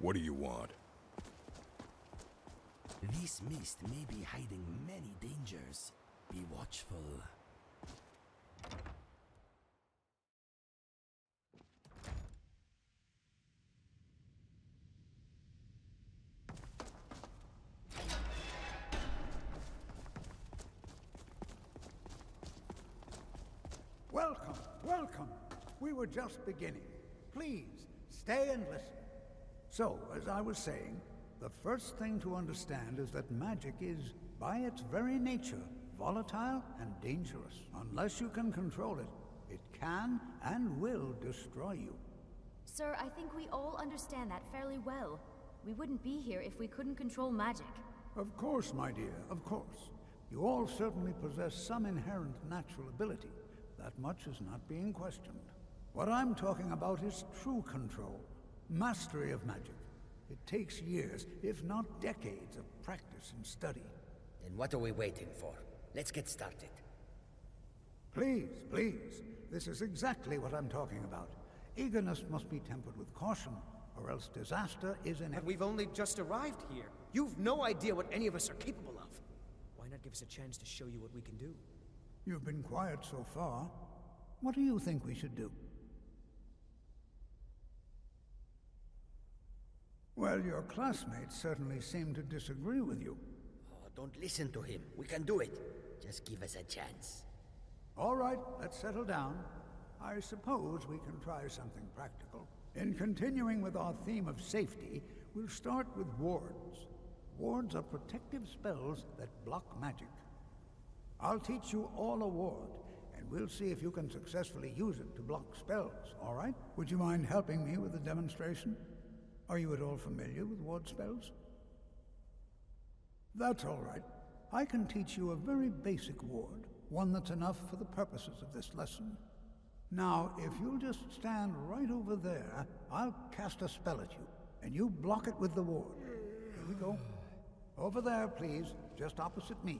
What do you want? This mist may be hiding many dangers. Be watchful. Welcome, welcome. We were just beginning. Please, stay and listen. So, as I was saying, the first thing to understand is that magic is, by its very nature, volatile and dangerous. Unless you can control it, it can and will destroy you. Sir, I think we all understand that fairly well. We wouldn't be here if we couldn't control magic. Of course, my dear, of course. You all certainly possess some inherent natural ability. That much is not being questioned. What I'm talking about is true control, mastery of magic. It takes years, if not decades, of practice and study. Then what are we waiting for? Let's get started. Please, please. This is exactly what I'm talking about. Eagerness must be tempered with caution, or else disaster is inevitable. But we've only just arrived here. You've no idea what any of us are capable of. Why not give us a chance to show you what we can do? You've been quiet so far. What do you think we should do? Well, your classmates certainly seem to disagree with you. Oh, don't listen to him. We can do it. Just give us a chance. All right, let's settle down. I suppose we can try something practical. In continuing with our theme of safety, we'll start with wards. Wards are protective spells that block magic. I'll teach you all a ward, and we'll see if you can successfully use it to block spells, all right? Would you mind helping me with the demonstration? Are you at all familiar with ward spells? That's all right. I can teach you a very basic ward, one that's enough for the purposes of this lesson. Now, if you'll just stand right over there, I'll cast a spell at you, and you block it with the ward. Here we go. Over there, please, just opposite me.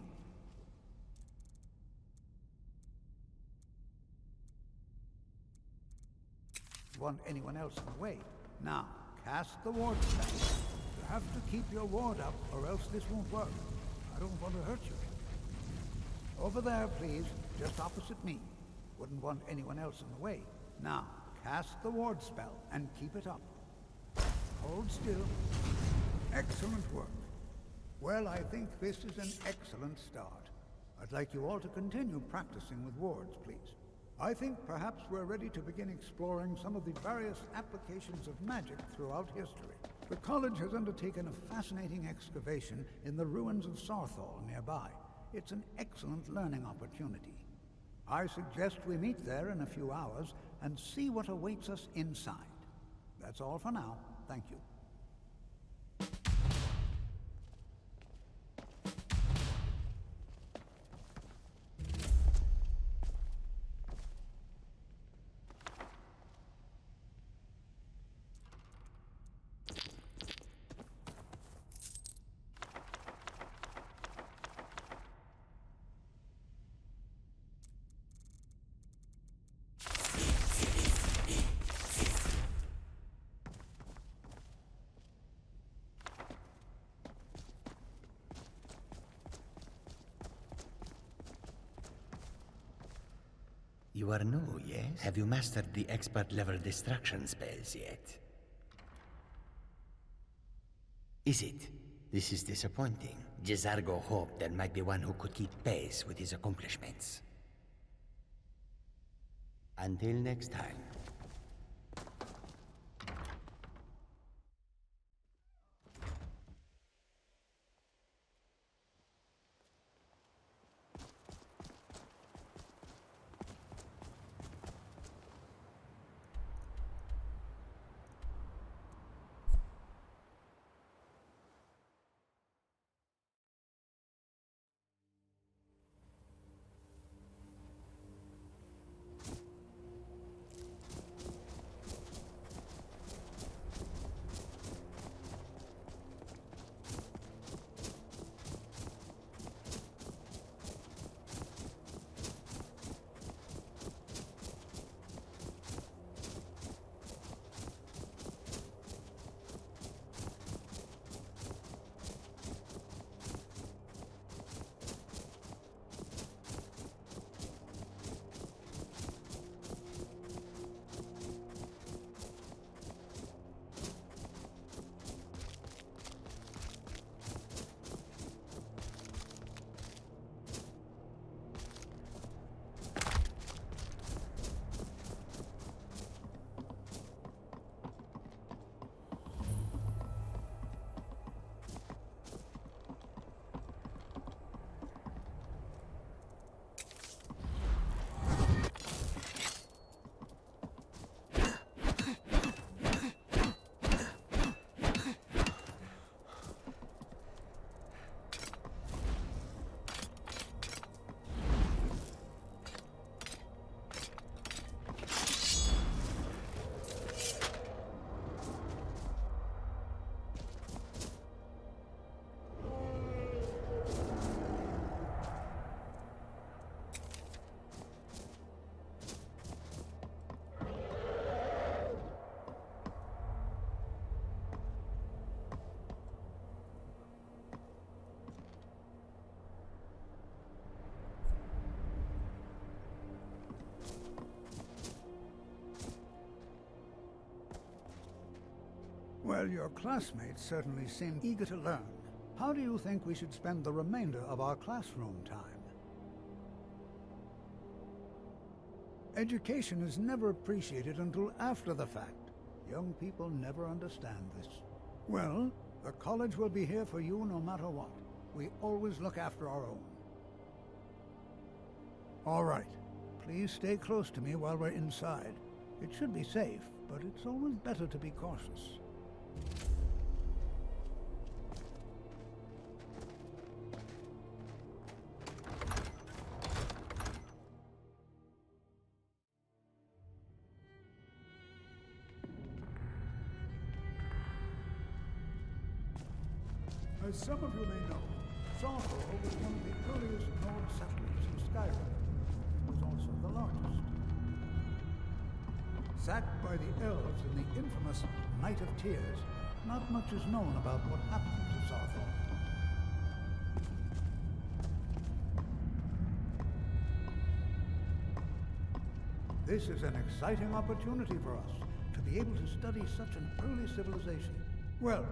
Want anyone else in the way? Now, cast the ward spell. You have to keep your ward up, or else this won't work. I don't want to hurt you. Over there, please, just opposite me. Wouldn't want anyone else in the way. Now, cast the ward spell, and keep it up. Hold still. Excellent work. Well, I think this is an excellent start. I'd like you all to continue practicing with wards, please. I think perhaps we're ready to begin exploring some of the various applications of magic throughout history. The college has undertaken a fascinating excavation in the ruins of Saarthal nearby. It's an excellent learning opportunity. I suggest we meet there in a few hours and see what awaits us inside. That's all for now. Thank you. You are new, yes? Have you mastered the expert-level distraction spells yet? Is it? This is disappointing. Jezargo hoped there might be one who could keep pace with his accomplishments. Until next time. Well, your classmates certainly seem eager to learn. How do you think we should spend the remainder of our classroom time? Education is never appreciated until after the fact. Young people never understand this. Well, the college will be here for you no matter what. We always look after our own. All right. Please stay close to me while we're inside. It should be safe, but it's always better to be cautious. As some of you may know, Saarthal was one of the earliest Nord settlements in Skyrim. It was also the largest. Sacked by the elves in the infamous Night of Tears, not much is known about what happened to Saarthal. This is an exciting opportunity for us to be able to study such an early civilization. Well,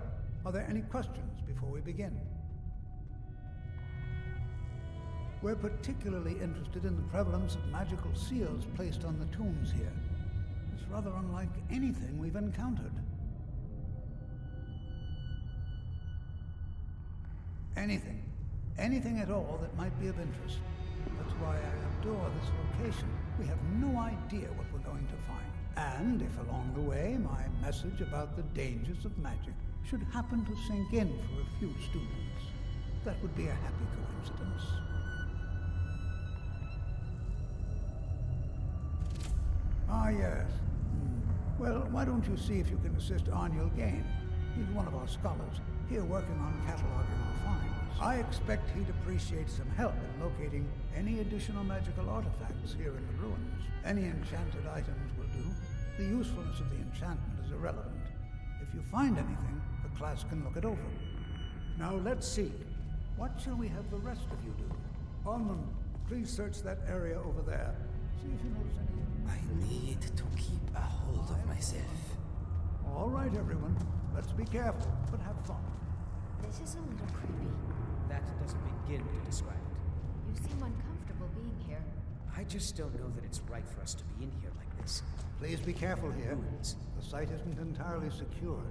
are there any questions before we begin? We're particularly interested in the prevalence of magical seals placed on the tombs here. It's rather unlike anything we've encountered. Anything at all that might be of interest. That's why I adore this location. We have no idea what we're going to find. And if along the way my message about the dangers of magic should happen to sink in for a few students, that would be a happy coincidence. Ah, yes. Well, why don't you see if you can assist Arnil-Gain? He's one of our scholars, here working on cataloging our finds. I expect he'd appreciate some help in locating any additional magical artifacts here in the ruins. Any enchanted items will do. The usefulness of the enchantment is irrelevant. If you find anything, the class can look it over. Now let's see. What shall we have the rest of you do? Ald'ruhn, please search that area over there. See if you notice anything. I need to keep a hold of myself. All right, everyone. Let's be careful, but have fun. This is a little creepy. That doesn't begin to describe it. You seem uncomfortable being here. I just don't know that it's right for us to be in here like this. Please be careful here. Ruins. The site isn't entirely secured.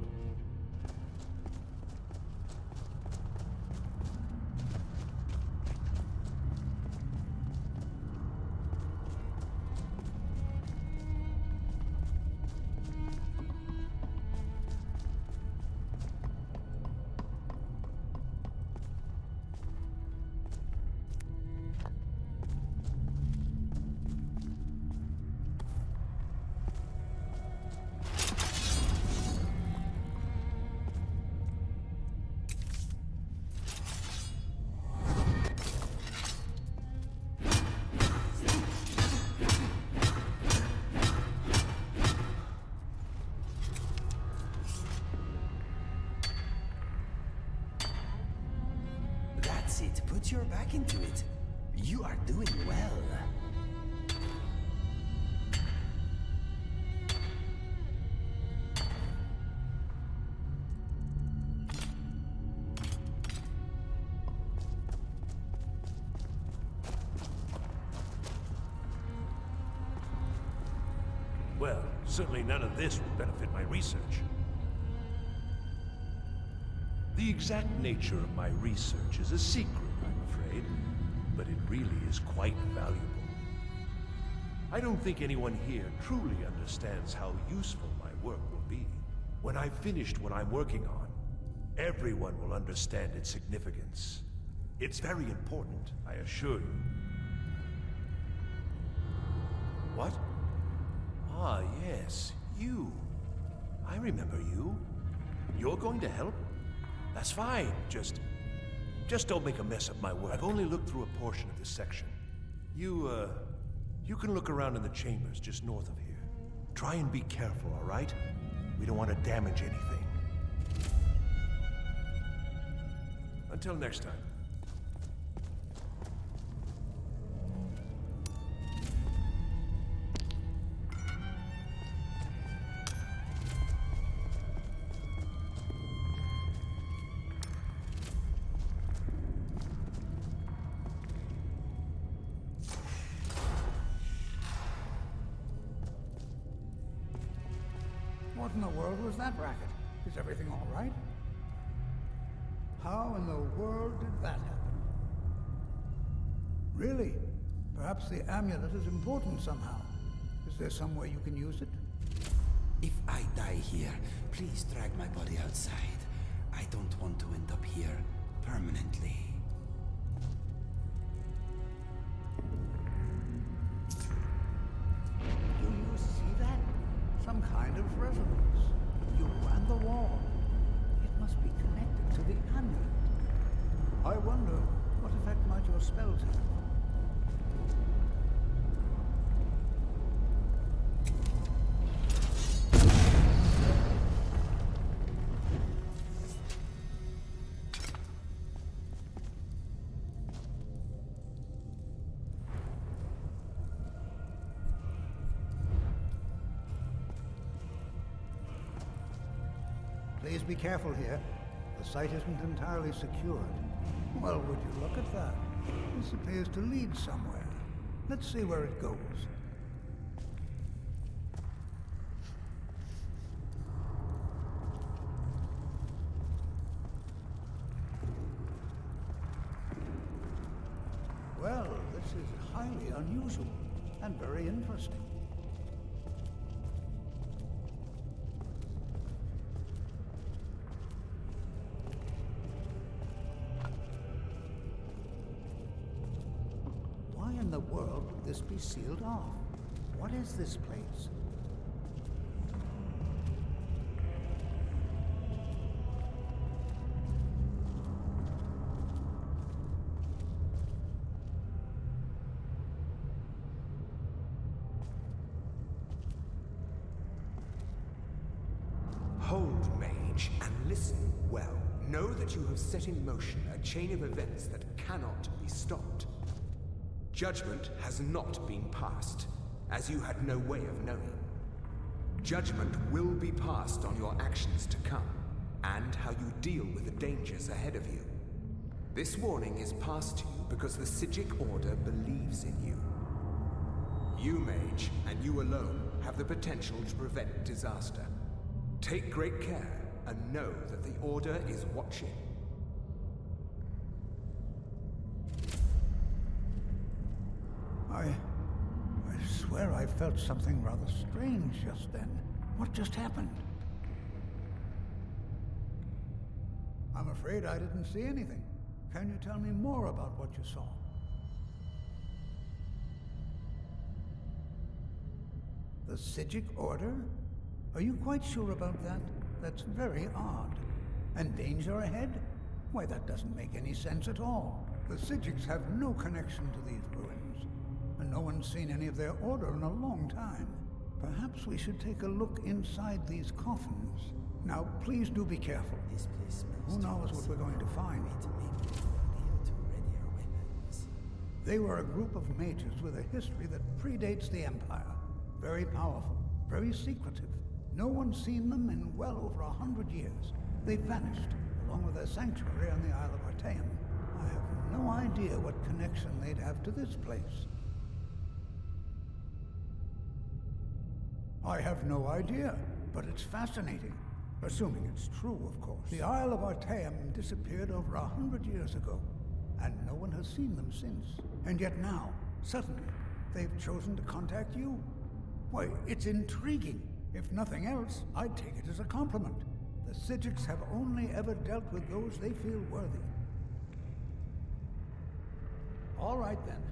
That's it. Put your back into it. You are doing well. Well, certainly none of this will benefit my research. The exact nature of my research is a secret, I'm afraid, but it really is quite valuable. I don't think anyone here truly understands how useful my work will be. When I've finished what I'm working on, everyone will understand its significance. It's very important, I assure you. What? Ah, yes, you. I remember you. You're going to help? That's fine. Just don't make a mess of my work. I've only looked through a portion of this section. You can look around in the chambers just north of here. Try and be careful, all right? We don't want to damage anything. Until next time. What in the world was that racket? Is everything all right? How in the world did that happen? Really? Perhaps the amulet is important somehow. Is there some way you can use it? If I die here, please drag my body outside. I don't want to end up here permanently. Do you see that? Some kind of resonance. You and the wall. It must be connected to the amulet. I wonder, what effect might your spells have? Please be careful here. The site isn't entirely secured. Well, would you look at that? This appears to lead somewhere. Let's see where it goes. Well, this is highly unusual and very interesting. Why in the world would this be sealed off? What is this place? Hold, mage, and listen well. Know that you have set in motion a chain of events that cannot be stopped. Judgment has not been passed, as you had no way of knowing. Judgment will be passed on your actions to come, and how you deal with the dangers ahead of you. This warning is passed to you because the Psijic Order believes in you. You, mage, and you alone, have the potential to prevent disaster. Take great care, and know that the Order is watching. I swear I felt something rather strange just then. What just happened? I'm afraid I didn't see anything. Can you tell me more about what you saw? The Psijic Order? Are you quite sure about that? That's very odd. And danger ahead? Why, that doesn't make any sense at all. The Psijics have no connection to these ruins, and no one's seen any of their order in a long time. Perhaps we should take a look inside these coffins. Now, please do be careful. This place smells. Who knows what we're going to find? Maybe a good idea to ready our weapons. They were a group of mages with a history that predates the Empire. Very powerful, very secretive. No one's seen them in well over 100 years. They vanished, along with their sanctuary on the Isle of Artaeum. I have no idea what connection they'd have to this place. I have no idea, but it's fascinating. Assuming it's true, of course. The Isle of Artaeum disappeared over 100 years ago, and no one has seen them since. And yet now, suddenly, they've chosen to contact you. Why, it's intriguing. If nothing else, I'd take it as a compliment. The Psijics have only ever dealt with those they feel worthy. All right, then.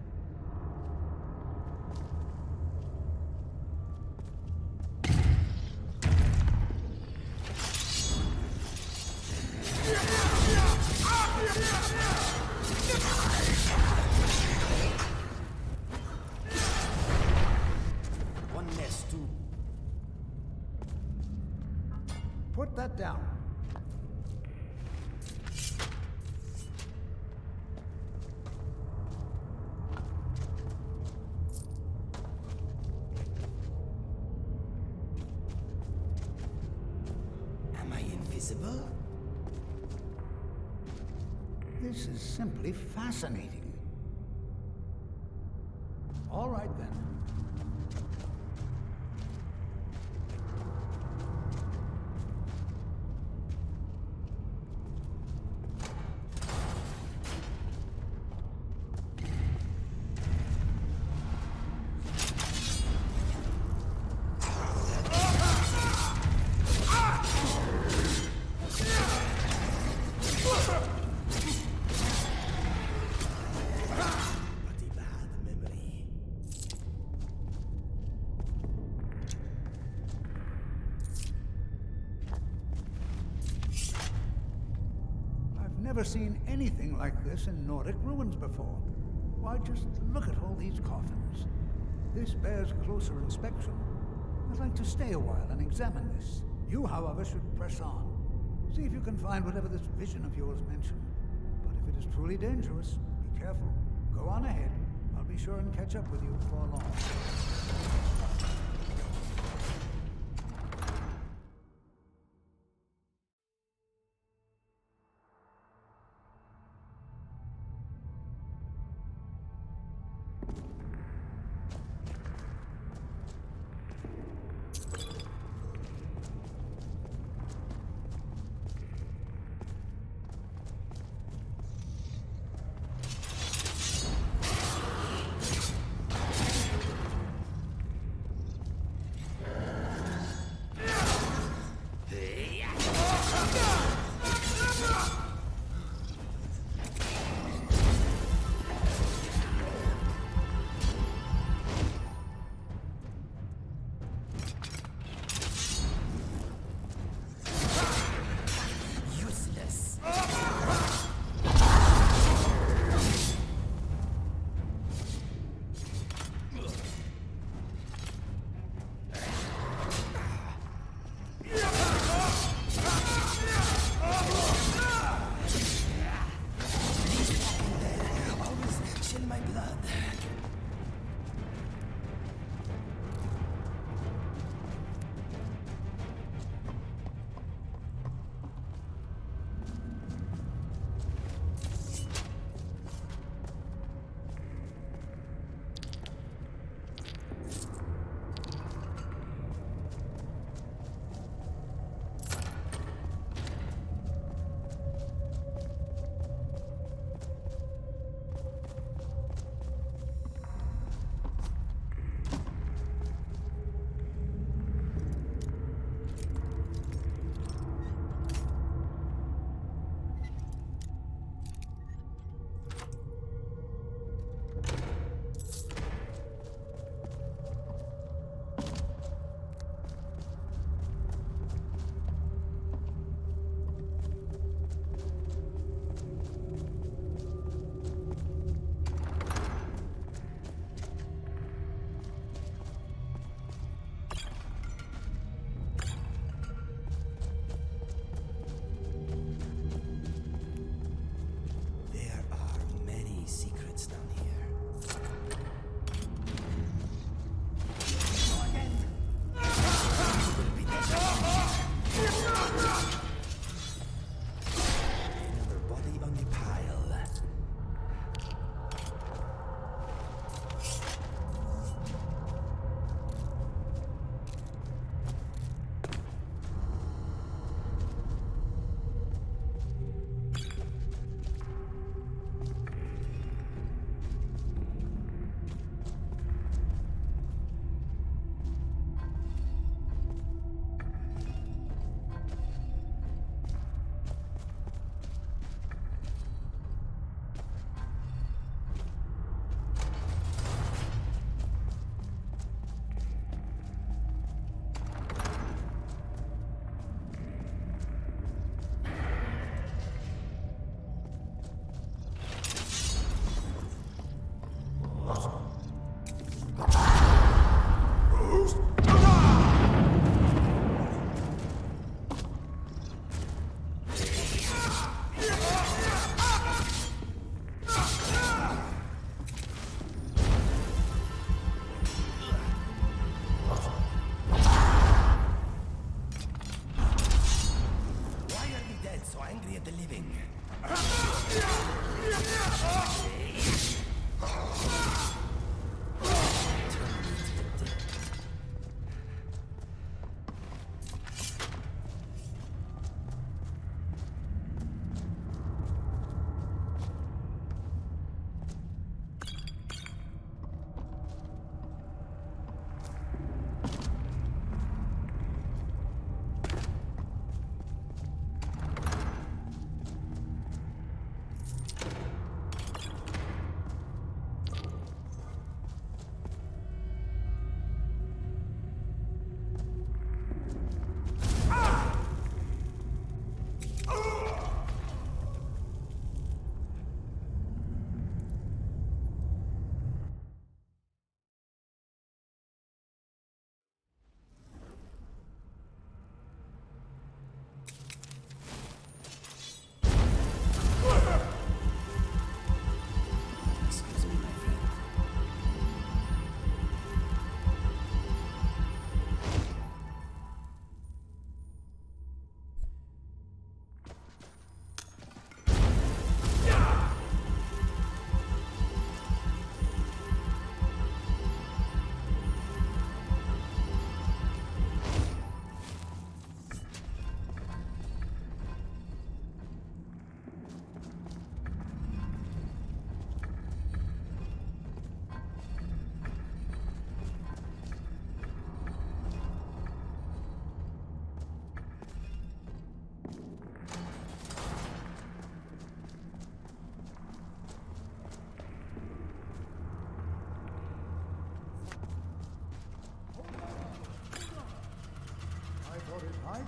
One less too. Put that down. Am I invisible? This is simply fascinating. All right, then. never seen anything like this in Nordic ruins before. Why, just look at all these coffins. This bears closer inspection. I'd like to stay a while and examine this. You, however, should press on. See if you can find whatever this vision of yours mentioned. But if it is truly dangerous, be careful. Go on ahead. I'll be sure and catch up with you before long.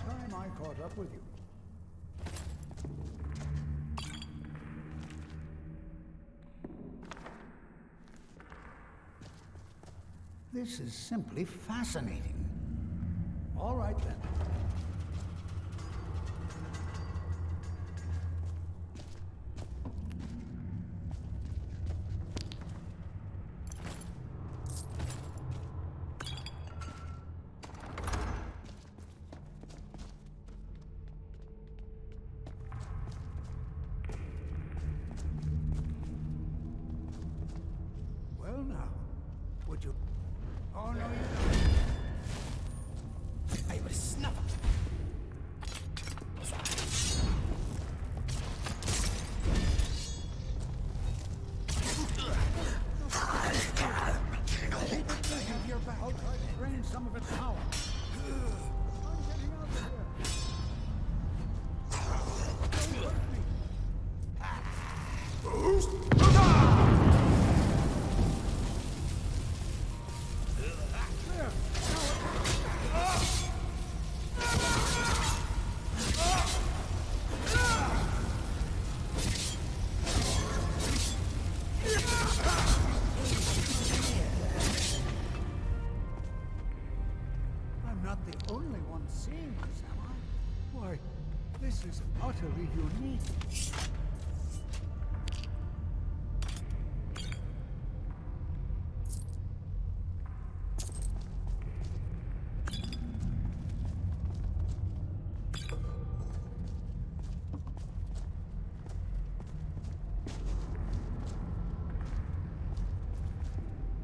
time I caught up with you. This is simply fascinating. All right then. Well now, would you... Oh no, you don't. I will snuff it. Have your back. I'll try to drain some of its power. I'm getting out of here. Don't hurt me. There. I'm not the only one seeing this, am I? Why, this is utterly unique.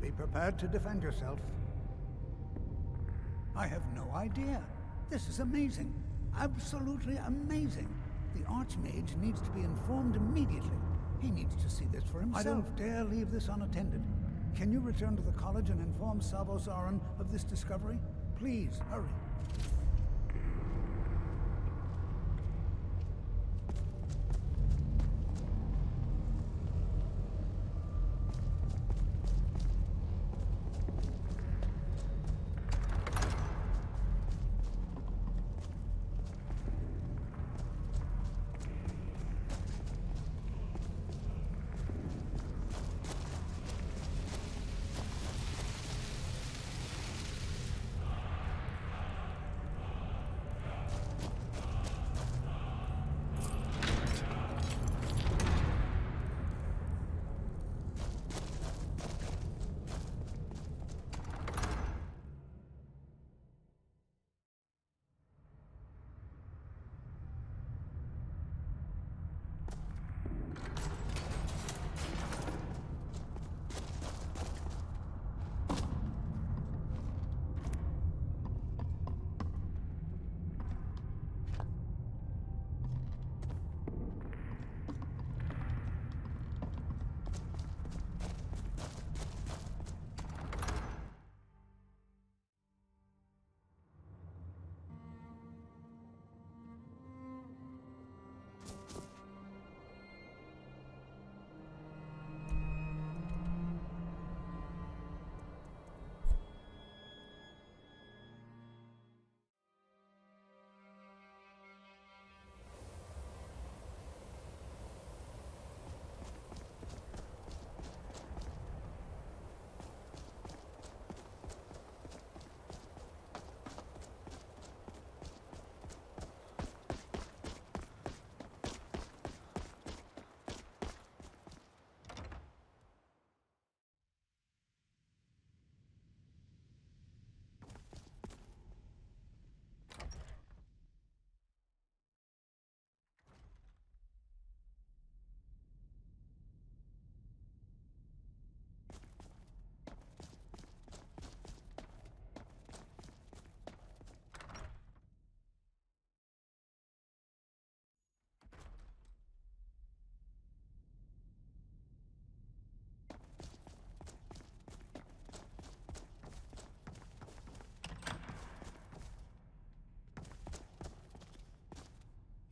Be prepared to defend yourself. I have no idea. This is amazing. Absolutely amazing. The Archmage needs to be informed immediately. He needs to see this for himself. I don't dare leave this unattended. Can you return to the college and inform Savos Aran of this discovery? Please, hurry.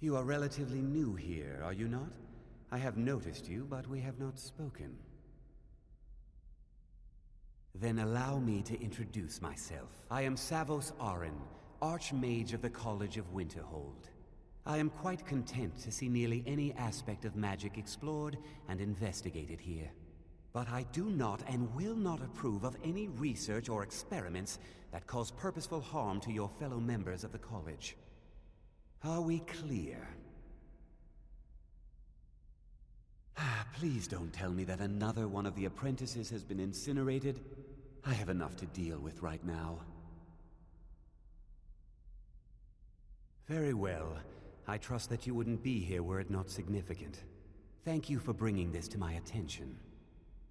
You are relatively new here, are you not? I have noticed you, but we have not spoken. Then allow me to introduce myself. I am Savos Aran, Archmage of the College of Winterhold. I am quite content to see nearly any aspect of magic explored and investigated here. But I do not and will not approve of any research or experiments that cause purposeful harm to your fellow members of the college. Are we clear? Please don't tell me that another one of the apprentices has been incinerated. I have enough to deal with right now. Very well. I trust that you wouldn't be here were it not significant. Thank you for bringing this to my attention.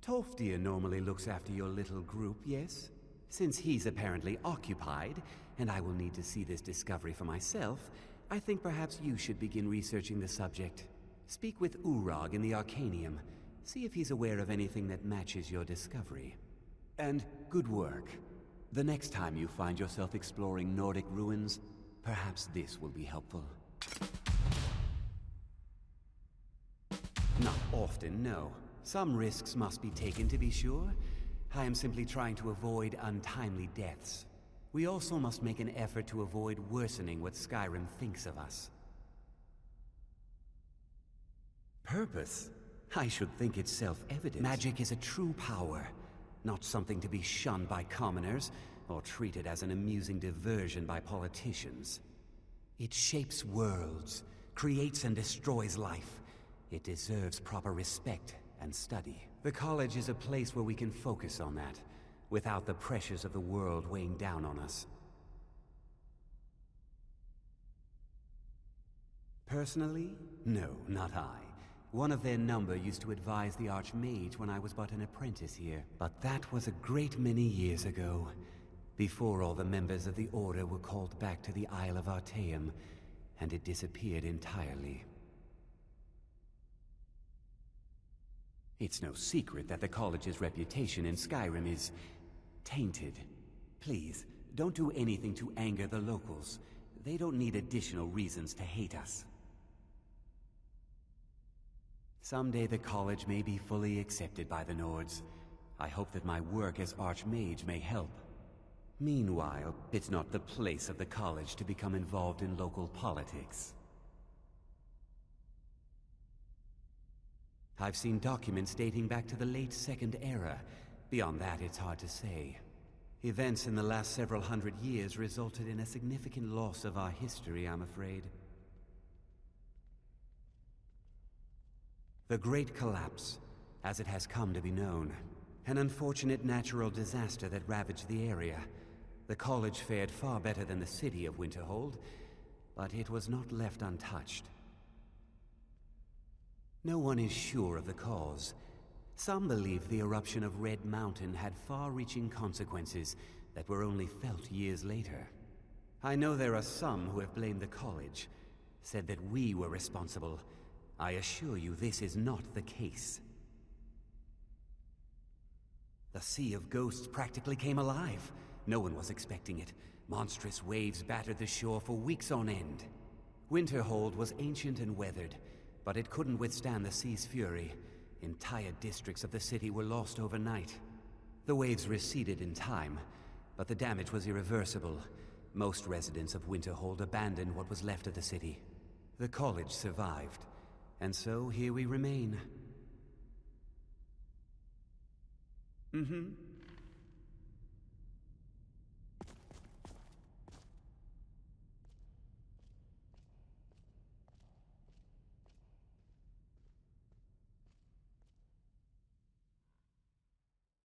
Tolfdir normally looks after your little group, yes? Since he's apparently occupied, and I will need to see this discovery for myself, I think perhaps you should begin researching the subject. Speak with Urag in the Arcanium. See if he's aware of anything that matches your discovery. And good work. The next time you find yourself exploring Nordic ruins, perhaps this will be helpful. Not often, no. Some risks must be taken to be sure. I am simply trying to avoid untimely deaths. We also must make an effort to avoid worsening what Skyrim thinks of us. Purpose? I should think it's self-evident. Magic is a true power, not something to be shunned by commoners, or treated as an amusing diversion by politicians. It shapes worlds, creates and destroys life. It deserves proper respect and study. The college is a place where we can focus on that, without the pressures of the world weighing down on us. Personally? No, not I. One of their number used to advise the Archmage when I was but an apprentice here, but that was a great many years ago, before all the members of the Order were called back to the Isle of Artaeum, and it disappeared entirely. It's no secret that the college's reputation in Skyrim is tainted. Please, don't do anything to anger the locals. They don't need additional reasons to hate us. Someday the college may be fully accepted by the Nords. I hope that my work as Archmage may help. Meanwhile, it's not the place of the college to become involved in local politics. I've seen documents dating back to the late Second Era. Beyond that, it's hard to say. Events in the last several hundred years resulted in a significant loss of our history, I'm afraid. The Great Collapse, as it has come to be known. An unfortunate natural disaster that ravaged the area. The college fared far better than the city of Winterhold, but it was not left untouched. No one is sure of the cause. Some believe the eruption of Red Mountain had far-reaching consequences that were only felt years later. I know there are some who have blamed the college, said that we were responsible. I assure you this is not the case. The Sea of Ghosts practically came alive. No one was expecting it. Monstrous waves battered the shore for weeks on end. Winterhold was ancient and weathered, but it couldn't withstand the sea's fury. Entire districts of the city were lost overnight. The waves receded in time, but the damage was irreversible. Most residents of Winterhold abandoned what was left of the city. The college survived, and so here we remain.